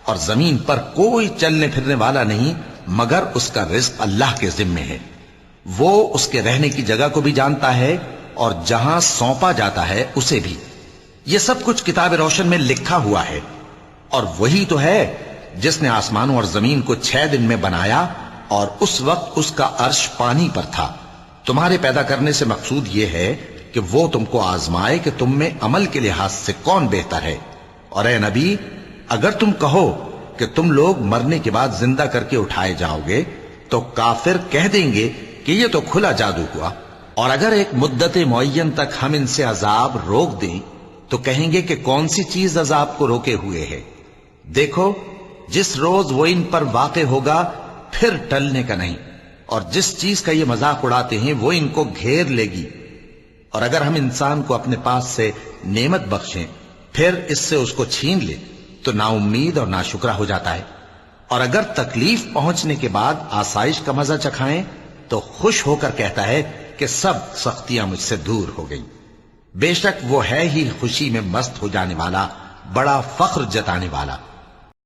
اور زمین پر کوئی چلنے پھرنے والا نہیں مگر اس کا رزق اللہ کے ذمے ہے. وہ اس کے رہنے کی جگہ کو بھی جانتا ہے اور جہاں سونپا جاتا ہے اسے بھی. یہ سب کچھ کتاب روشن میں لکھا ہوا ہے. اور وہی تو ہے جس نے آسمانوں اور زمین کو 6 دن میں بنایا اور اس وقت اس کا عرش پانی پر تھا. تمہارے پیدا کرنے سے مقصود یہ ہے کہ وہ تم کو آزمائے کہ تم میں عمل کے لحاظ سے کون بہتر ہے. اور اے نبی، اگر تم کہو کہ تم لوگ مرنے کے بعد زندہ کر کے اٹھائے جاؤ گے تو کافر کہہ دیں گے کہ یہ تو کھلا جادو ہوا. اور اگر ایک مدت معین تک ہم ان سے عذاب روک دیں تو کہیں گے کہ کون سی چیز عذاب کو روکے ہوئے ہے. دیکھو، جس روز وہ ان پر واقع ہوگا پھر ٹلنے کا نہیں، اور جس چیز کا یہ مذاق اڑاتے ہیں وہ ان کو گھیر لے گی. اور اگر ہم انسان کو اپنے پاس سے نعمت بخشیں پھر اس سے اس کو چھین لے تو نا امید اور ناشکرا ہو جاتا ہے. اور اگر تکلیف پہنچنے کے بعد آسائش کا مزہ چکھائیں تو خوش ہو کر کہتا ہے کہ سب سختیاں مجھ سے دور ہو گئیں. بے شک وہ ہے ہی خوشی میں مست ہو جانے والا، بڑا فخر جتانے والا.